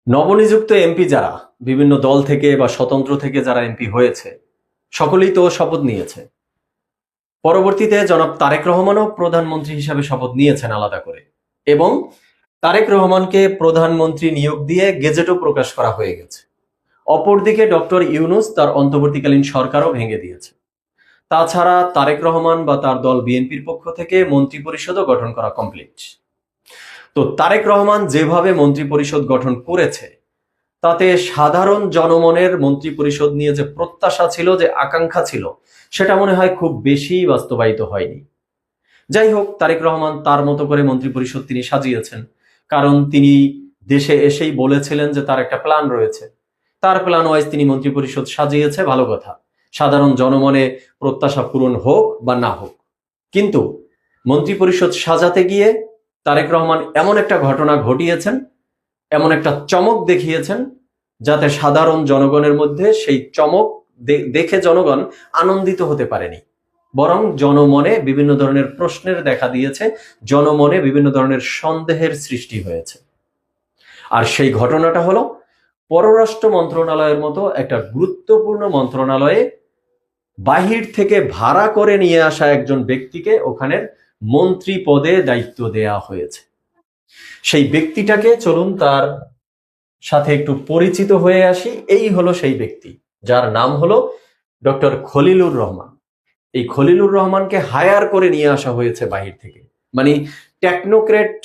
নবনিযুক্ত এমপি যারা বিভিন্ন দল থেকে বা স্বতন্ত্র থেকে যারা এমপি হয়েছে সকলেই তো শপথ নিয়েছে। পরবর্তীতে জনাব তারেক রহমানও প্রধানমন্ত্রী হিসাবে শপথ নিয়েছেন আলাদা করে, এবং তারেক রহমানকে প্রধানমন্ত্রী নিয়োগ দিয়ে গেজেটও প্রকাশ করা হয়ে গেছে। অপরদিকে ডক্টর ইউনূস তার অন্তর্বর্তীকালীন সরকারও ভেঙে দিয়েছে। তাছাড়া তারেক রহমান বা তার দল বিএনপির পক্ষ থেকে মন্ত্রিপরিষদও গঠন করা কমপ্লিট। তো তারেক রহমান যেভাবে মন্ত্রিপরিষদ গঠন করেছে তাতে সাধারণ জনমনের মন্ত্রিপরিষদ নিয়ে যে প্রত্যাশা ছিল, যে আকাঙ্ক্ষা ছিল, সেটা মনে হয় খুব বেশি বাস্তবায়িত হয়নি। যাই হোক, তারেক রহমান তার মতো করে মন্ত্রিপরিষদ তিনি সাজিয়েছেন, কারণ তিনি দেশে এসেই বলেছিলেন যে তার একটা প্ল্যান রয়েছে। তার প্ল্যান ওয়াইজ তিনি মন্ত্রিপরিষদ সাজিয়েছে, ভালো কথা। সাধারণ জনমনে প্রত্যাশা পূরণ হোক বা না হোক, কিন্তু মন্ত্রিপরিষদ সাজাতে গিয়ে তারেক রহমান এমন একটা ঘটনা ঘটিয়েছেন, এমন একটা চমক দেখিয়েছেন, যাতে সাধারণ জনগণের মধ্যে সেই চমক দেখে জনগণ আনন্দিত হতে পারেনি, বরং জনমনে বিভিন্ন ধরনের প্রশ্নের দেখা দিয়েছে, জনমনে বিভিন্ন ধরনের সন্দেহের সৃষ্টি হয়েছে। আর সেই ঘটনাটা হলো পররাষ্ট্র মন্ত্রণালয়ের মতো একটা গুরুত্বপূর্ণ মন্ত্রণালয়ে বাহির থেকে ভাড়া করে নিয়ে আসা একজন ব্যক্তিকে ওখানের মন্ত্রী পদে দায়িত্ব দেয়া হয়েছে। সেই ব্যক্তিটাকে চলুন তার সাথে একটু পরিচিত হয়ে আসি। এই হলো সেই ব্যক্তি, যার নাম হলো ডক্টর খলিলুর রহমান। এই খলিলুর রহমানকে হায়ার করে নিয়ে আসা হয়েছে বাহির থেকে, মানে টেকনোক্রেট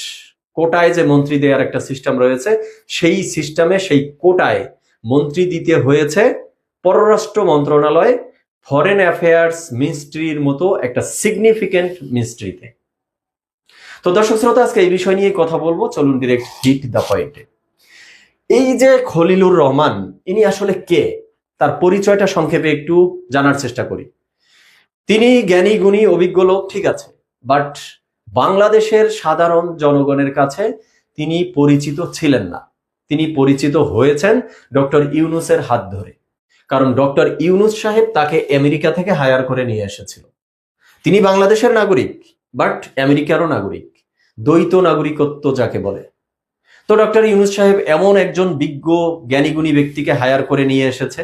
কোটায় যে মন্ত্রী দেওয়ার একটা সিস্টেম রয়েছে, সেই সিস্টেমে সেই কোটায় মন্ত্রী দিতে হয়েছে পররাষ্ট্র মন্ত্রণালয়, ফরেন অ্যাফেয়ার্স মিনিস্ট্রির মতো একটা সিগনিফিকেন্ট মিনিস্ট্রিতে। তো দর্শক শ্রোতা, আজকে এই বিষয় নিয়ে কথা বলবো, চলুন ডিরেক্ট হিট দ্য পয়েন্টে। এই যে খলিলুর রহমান, ইনি আসলে কে, তার পরিচয়টা সংক্ষেপে একটু জানার চেষ্টা করি। তিনি জ্ঞানী গুণী অভিজ্ঞ লোক, ঠিক আছে, বাট বাংলাদেশের সাধারণ জনগণের কাছে তিনি পরিচিত ছিলেন না। তিনি পরিচিত হয়েছেন ডক্টর ইউনূসের হাত ধরে, কারণ ডক্টর ইউনূস সাহেব তাকে আমেরিকা থেকে হায়ার করে নিয়ে এসেছিল। তিনি বাংলাদেশের নাগরিক, বাট আমেরিকারও নাগরিক, দ্বৈত নাগরিকত্ব যাকে বলে। তো ডক্টর ইউনূস সাহেব এমন একজন বিজ্ঞ জ্ঞানীগুণী ব্যক্তিকে হায়ার করে নিয়ে এসেছে।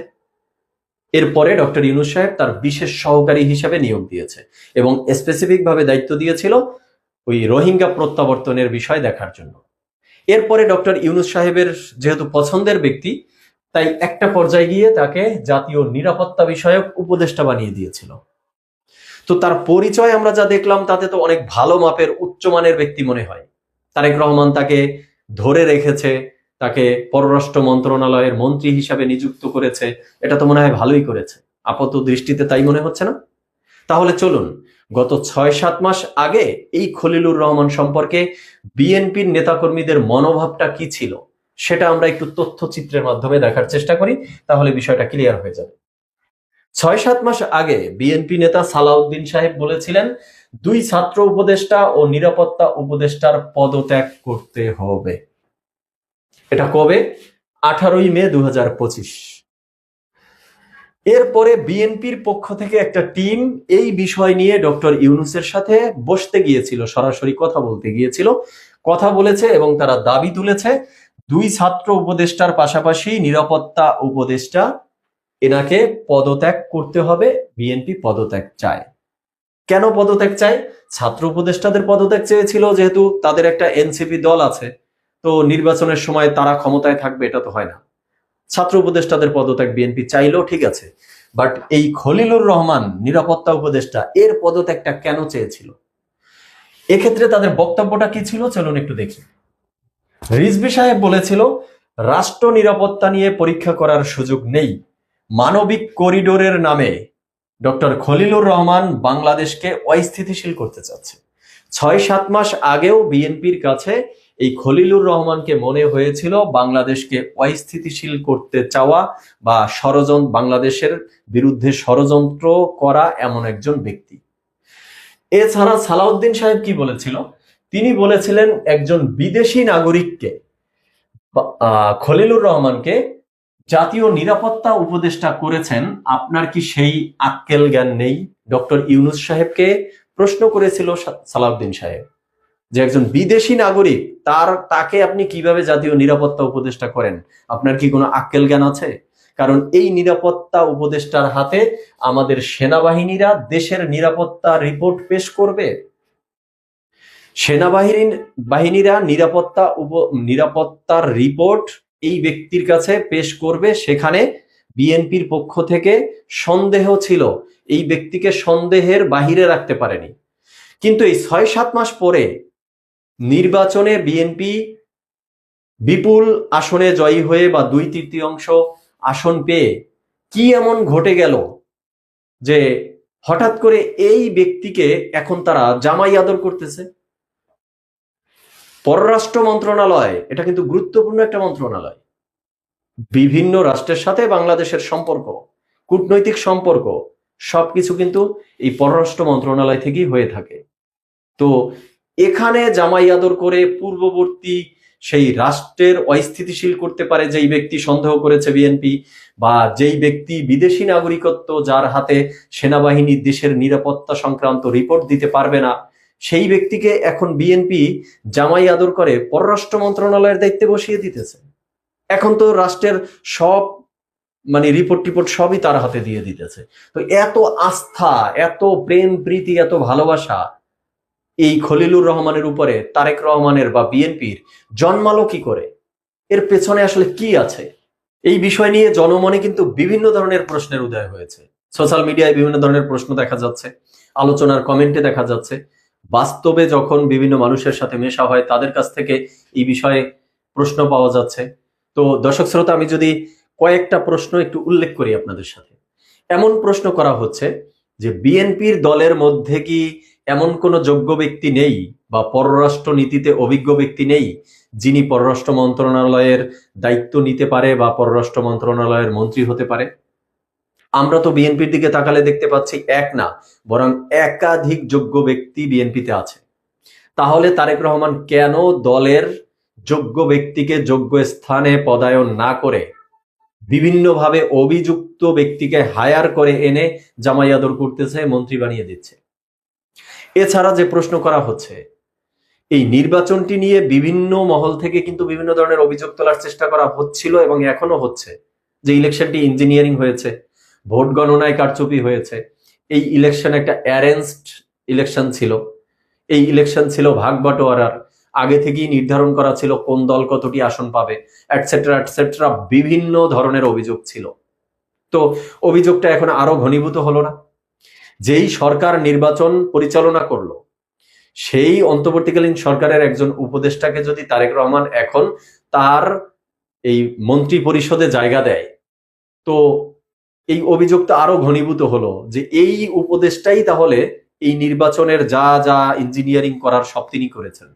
এরপরে ডক্টর ইউনূস সাহেব তার বিশেষ সহকারী হিসেবে নিয়োগ দিয়েছে এবং স্পেসিফিক ভাবে দায়িত্ব দিয়েছিল ওই রোহিঙ্গা প্রত্যাবর্তনের বিষয় দেখার জন্য। এরপরে ডক্টর ইউনূস সাহেবের যেহেতু পছন্দের ব্যক্তি, তাই একটা পর্যায়ে গিয়ে তাকে জাতীয় নিরাপত্তা বিষয়ক উপদেষ্টা বানিয়ে দিয়েছিল। তো তার পরিচয় আমরা যা দেখলাম তাতে তো অনেক ভালো মাপের উচ্চমানের ব্যক্তি মনে হয়। তারেক রহমান তাকে ধরে রেখেছে, তাকে পররাষ্ট্র মন্ত্রণালয়ের মন্ত্রী হিসাবে নিযুক্ত করেছে, এটা তো মনে হয় ভালোই করেছে, আপাত দৃষ্টিতে তাই মনে হচ্ছে না? তাহলে চলুন গত 6-7 মাস আগে এই খলিলুর রহমান সম্পর্কে বিএনপির নেতাকর্মীদের মনোভাবটা কি ছিল সেটা আমরা একটু তথ্যচিত্রের মাধ্যমে দেখার চেষ্টা করি, তাহলে বিষয়টা ক্লিয়ার হয়ে যাবে। 6-7 মাস আগে বিএনপি নেতা সালাউদ্দিন সাহেব বলেছিলেন 2 ছাত্র উপদেষ্টা ও নিরাপত্তা উপদেষ্টার পদত্যাগ করতে হবে। এটা কবে? 18ই মে 2025। এরপরে বিএনপির পক্ষ থেকে একটা টিম এই বিষয় নিয়ে ডক্টর ইউনূসের সাথে বসতে গিয়েছিল, সরাসরি কথা বলতে গিয়েছিল, কথা বলেছে এবং তারা দাবি তুলেছে 2 ছাত্র উপদেষ্টার পাশাপাশি নিরাপত্তা উপদেষ্টা এনাকে পদত্যাগ করতে হবে। বিএনপি পদত্যাগ চায়। কেন পদত্যাগ চায়? ছাত্র উপদেষ্টাদের পদত্যাগ চেয়েছিল, যেহেতু তাদের একটা এনসিপি দল আছে, তো নির্বাচনের সময় তারা ক্ষমতায় থাকবে, এটা তো হয় না। ছাত্র উপদেষ্টাদের পদত্যাগ বিএনপি চাইলেও ঠিক আছে, বাট এই খলিলুর রহমান নিরাপত্তা উপদেষ্টা এর পদত্যাগটা কেন চেয়েছিল? এক্ষেত্রে তাদের বক্তব্যটা কি ছিল চলুন একটু দেখি। রিজভী সাহেব বলেছিল রাষ্ট্র নিরাপত্তা নিয়ে পরীক্ষা করার সুযোগ নেই, মানবিক করিডোরের নামে ডক্টর খলিলুর রহমান বাংলাদেশকে অস্থিতিশীল করতে চাচ্ছে। 6-7 মাস আগেও বিএনপির কাছে এই খলিলুর রহমানকে মনে হয়েছিল বাংলাদেশকে অস্থিতিশীল করতে চাওয়া বা বাংলাদেশের বিরুদ্ধে ষড়যন্ত্র করা এমন একজন ব্যক্তি। এছাড়া সালাউদ্দিন সাহেব কি বলেছিল? তিনি বলেছিলেন একজন বিদেশি নাগরিককে, খলিলুর রহমানকে জাতীয় নিরাপত্তা উপদেষ্টা করেছেন, আপনার কি সেই আক্কেল জ্ঞান নেই? ডক্টর ইউনূস সাহেবকে প্রশ্ন করেছিল সালাউদ্দিন সাহেব যে একজন বিদেশি নাগরিক তাকে আপনি কিভাবে জাতীয় নিরাপত্তা উপদেষ্টা করেন? আপনার কি কোনো আক্কেল জ্ঞান আছে? কারণ এই নিরাপত্তা উপদেষ্টার হাতে আমাদের সেনাবাহিনীরা দেশের নিরাপত্তা রিপোর্ট পেশ করবে। সেনাবাহিনীরা নিরাপত্তার রিপোর্ট এই ব্যক্তির কাছে পেশ করবে। সেখানে বিএনপির পক্ষ থেকে সন্দেহ ছিল, এই ব্যক্তিকে সন্দেহের বাহিরে রাখতে পারেনি। কিন্তু এই ৬-৭ মাস পরে নির্বাচনে বিএনপি বিপুল আসনে জয়ী হয়ে বা ২/৩ আসন পেয়ে কি এমন ঘটে গেল যে হঠাৎ করে এই ব্যক্তিকে এখন তারা জামাই আদর করতেছে? পররাষ্ট্র মন্ত্রণালয় এটা কিন্তু গুরুত্বপূর্ণ একটা মন্ত্রণালয়। বিভিন্ন রাষ্ট্রের সাথে বাংলাদেশের সম্পর্ক, কূটনৈতিক সম্পর্ক সবকিছু কিন্তু এই পররাষ্ট্র মন্ত্রণালয় থেকেই হয়ে থাকে। তো এখানে জামাই আদর করে পূর্ববর্তী সেই রাষ্ট্রের অস্থিতিশীল করতে পারে যেই ব্যক্তি সন্দেহ করেছে বিএনপি, বা যেই ব্যক্তি বিদেশি নাগরিকত্ব যার হাতে সেনাবাহিনী দেশের নিরাপত্তা সংক্রান্ত রিপোর্ট দিতে পারবে না, সেই ব্যক্তিকে এখন বিএনপি জামাই আদর করে পররাষ্ট্র মন্ত্রণালয়ের দায়িত্বে বসিয়ে দিতেছে। এখন তো রাষ্ট্রের সব রিপোর্ট সবই তার হাতে দিয়ে দিতেছে। তো এত আস্থা, এত প্রেম প্রীতি, এত ভালোবাসা এই খলিলুর রহমানের উপরে তারেক রহমানের বা বিএনপির জন্মালো কি করে? এর পেছনে আসলে কি আছে? এই বিষয় নিয়ে জনমনে কিন্তু বিভিন্ন ধরনের প্রশ্নের উদয় হয়েছে। সোশ্যাল মিডিয়ায় বিভিন্ন ধরনের প্রশ্ন দেখা যাচ্ছে, আলোচনার কমেন্টে দেখা যাচ্ছে। বাস্তবে যখন বিভিন্ন মানুষের সাথে মেশা হয় তাদের কাছ থেকে এই বিষয়ে প্রশ্ন পাওয়া যাচ্ছে। তো দর্শক শ্রোতা, আমি যদি কয়েকটা প্রশ্ন একটু উল্লেখ করি আপনাদের সাথে। এমন প্রশ্ন করা হচ্ছে যে বিএনপির দলের মধ্যে কি এমন কোনো যোগ্য ব্যক্তি নেই বা পররাষ্ট্র নীতিতে অভিজ্ঞ ব্যক্তি নেই যিনি পররাষ্ট্র মন্ত্রণালয়ের দায়িত্ব নিতে পারে বা পররাষ্ট্র মন্ত্রণালয়ের মন্ত্রী হতে পারে? আমরা তো বিএনপির দিকে তাকালে দেখতে পাচ্ছি এক না, বরং একাধিক যোগ্য ব্যক্তি বিএনপিতে আছে। তাহলে তারেক রহমান কেন দলের যোগ্য ব্যক্তিকে যোগ্য স্থানে পদায়ন না করে বিভিন্নভাবে অভিযুক্ত ব্যক্তিকে হায়ার করে এনে জামাই আদর করতেছে, মন্ত্রী বানিয়ে দিচ্ছে? এছাড়া যে প্রশ্ন করা হচ্ছে, এই নির্বাচনটি নিয়ে বিভিন্ন মহল থেকে কিন্তু বিভিন্ন ধরনের অভিযোগ তোলার চেষ্টা করা হচ্ছিল এবং এখনো হচ্ছে, যে ইলেকশনটি ইঞ্জিনিয়ারিং হয়েছে, ভোট গণনায় কারচুপি হয়েছে, এই ইলেকশন একটা অ্যারেঞ্জড ইলেকশন ছিল, এই ইলেকশন ছিল ভাগ বাটোয়ারার, আগে থেকেই নির্ধারণ করা ছিল কোন দল কতটি আসন পাবে, এটসেট্রা এটসেট্রা, বিভিন্ন ধরনের অভিযোগ ছিল। তো অভিযোগটা এখন আরো ঘনীভূত হলো না? যেই সরকার নির্বাচন পরিচালনা করলো সেই অন্তর্বর্তীকালীন সরকারের একজন উপদেষ্টাকে যদি তারেক রহমান এখন তার এই মন্ত্রী পরিষদে জায়গা দেয়, তো এই অভিযোগটা আরো ঘনীভূত হলো যে এই উপদেষ্টাই তাহলে এই নির্বাচনের যা যা ইঞ্জিনিয়ারিং করার সব তিনি করেছেন,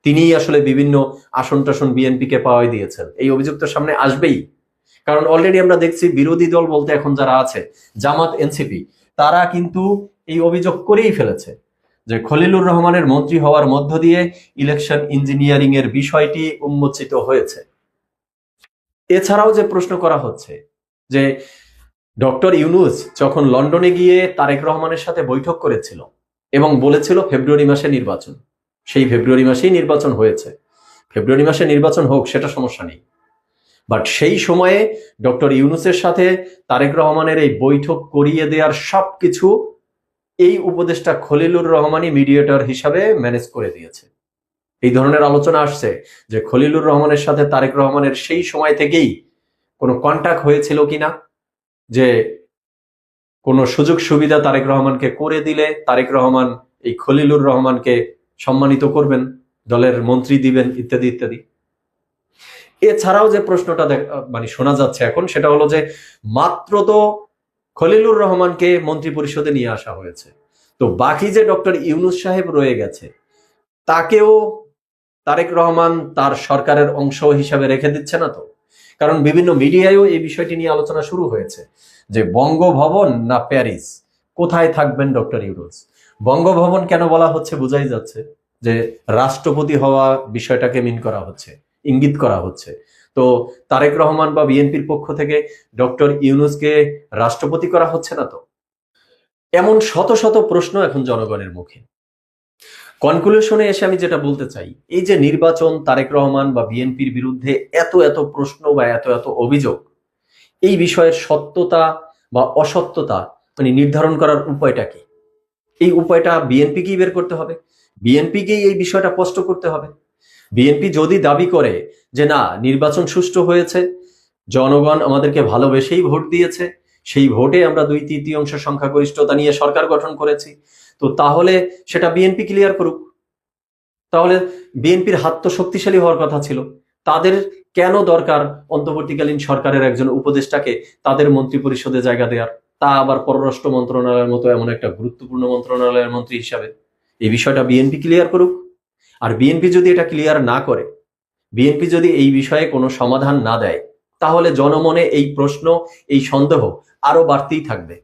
তিনিই আসলে বিভিন্ন আসন টাসন বিএনপিকে পাওয়াই দিয়েছেন। এই অভিযোগ তো সামনে আসবেই, কারণ অলরেডি আমরা দেখছি বিরোধী দল বলতে এখন যারা আছে, জামাত, এনসিপি, তারা কিন্তু এই অভিযোগ করেই ফেলেছে যে খলিলুর রহমানের মন্ত্রী হওয়ার মধ্য দিয়ে ইলেকশন ইঞ্জিনিয়ারিং এর বিষয়টি উন্মোচিত হয়েছে। এছাড়াও যে প্রশ্ন করা হচ্ছে যে ডক্টর ইউনূস যখন লন্ডনে গিয়ে তারেক রহমানের সাথে বৈঠক করেছিল এবং বলেছিল ফেব্রুয়ারি মাসে নির্বাচন, সেই ফেব্রুয়ারি মাসেই নির্বাচন হয়েছে। ফেব্রুয়ারি মাসে নির্বাচন হোক, সেটা সমস্যা নেই, বাট সেই সময়ে ডক্টর ইউনূসের সাথে তারেক রহমানের এই বৈঠক করিয়ে দেওয়ার সবকিছু এই উপদেষ্টা খলিলুর রহমানই মিডিয়েটর হিসাবে ম্যানেজ করে দিয়েছে। এই ধরনের আলোচনা আসছে যে খলিলুর রহমানের সাথে তারেক রহমানের সেই সময় থেকেই কোনো কন্টাক্ট হয়েছিল কিনা, যে কোনো সুযোগ সুবিধা তারেক রহমানকে করে দিলে তারেক রহমান এই খলিলুর রহমানকে সম্মানিত করবেন, দলের মন্ত্রী দিবেন, ইত্যাদি ইত্যাদি। এছাড়াও যে প্রশ্নটা শোনা যাচ্ছে এখন, সেটা হলো যে মাত্র তো খলিলুর রহমানকে মন্ত্রী পরিষদে নিয়ে আসা হয়েছে, তো বাকি যে ডক্টর ইউনূস সাহেব রয়ে গেছে তাকেও তারেক রহমান তার সরকারের অংশ হিসাবে রেখে দিচ্ছে না তো? কারণ বিভিন্ন মিডিয়ায়ও এই বিষয়টি নিয়ে আলোচনা শুরু হয়েছে যে বঙ্গভবন না প্যারিস, কোথায় থাকবেন ডক্টর ইউনূস? বঙ্গভবন কেন বলা হচ্ছে বোঝাই যাচ্ছে যে রাষ্ট্রপতি হওয়া বিষয়টাকে মিন করা হচ্ছে, ইঙ্গিত করা হচ্ছে। তো তারেক রহমান বা বিএনপির পক্ষ থেকে ডক্টর ইউনূসকে রাষ্ট্রপতি করা হচ্ছে না তো? এমন শত শত প্রশ্ন এখন জনগণের মুখে। কনক্লুশনে এসে আমি যেটা বলতে চাই, এই যে নির্বাচন, তারেক রহমান বা বিএনপির বিরুদ্ধে এত এত প্রশ্ন বা এত এত অভিযোগ, এই বিষয়ের সত্যতা বা অসত্যতা মানে নির্ধারণ করার উপায়টা কি? এই উপায়টা বিএনপিকেই বের করতে হবে, বিএনপিকেই এই বিষয়টা স্পষ্ট করতে হবে। বিএনপি যদি দাবি করে যে না, নির্বাচন সুষ্ঠু হয়েছে, জনগণ আমাদেরকে ভালোবেসেই ভোট দিয়েছে, সেই ভোটে আমরা 2/3 সংখ্যাগরিষ্ঠতা নিয়ে সরকার গঠন করেছি, তো তাহলে সেটা বিএনপি ক্লিয়ার করুক। তাহলে বিএনপির হাত তো শক্তিশালী হওয়ার কথা ছিল, তাদের কেন দরকার অন্তর্বর্তীকালীন সরকারের একজন উপদেষ্টাকে তাদের মন্ত্রী পরিষদে জায়গা দেওয়ার, তা আবার পররাষ্ট্র মন্ত্রণালয়ের মতো এমন একটা গুরুত্বপূর্ণ মন্ত্রণালয়ের মন্ত্রী হিসাবে? এই বিষয়টা বিএনপি ক্লিয়ার করুক। আর বিএনপি যদি এটা ক্লিয়ার না করে, বিএনপি যদি এই বিষয়ে কোনো সমাধান না দেয়, তাহলে জনমনে এই প্রশ্ন, এই সন্দেহ আরো বাড়তেই থাকবে।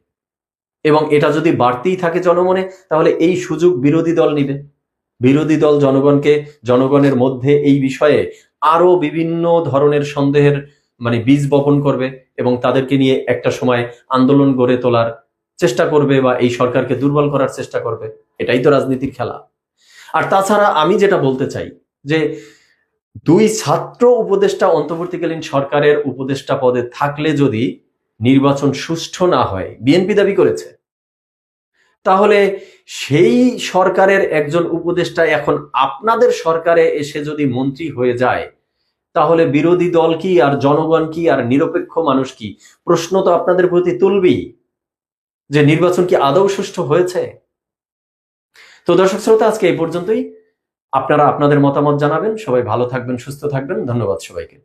এবং এটা যদি বাড়তেই থাকে জনমনে, তাহলে এই সুযোগ বিরোধী দল নিবে। বিরোধী দল জনগণের মধ্যে এই বিষয়ে আরো বিভিন্ন ধরনের সন্দেহের মানে বীজ বপন করবে এবং তাদেরকে নিয়ে একটা সময় আন্দোলন গড়ে তোলার চেষ্টা করবে বা এই সরকারকে দুর্বল করার চেষ্টা করবে। এটাই তো রাজনীতির খেলা। আর তাছাড়া আমি যেটা বলতে চাই যে 2 ছাত্র উপদেষ্টা অন্তর্বর্তীকালীন সরকারের উপদেষ্টা পদে থাকলে যদি নির্বাচন সুষ্ঠু না হয়, বিএনপি দাবি করেছে, তাহলে সেই সরকারের একজন উপদেষ্টা এখন আপনাদের সরকারে এসে যদি মন্ত্রী হয়ে যায়, তাহলে বিরোধী দল কি আর জনগণ কি আর নিরপেক্ষ মানুষ কি প্রশ্ন তো আপনাদের প্রতি তুলবেই যে নির্বাচন কি আদৌ সুষ্ঠু হয়েছে। তো দর্শক শ্রোতা, আজকে এই পর্যন্তই। আপনারা আপনাদের মতামত জানাবেন। সবাই ভালো থাকবেন, সুস্থ থাকবেন। ধন্যবাদ সবাইকে।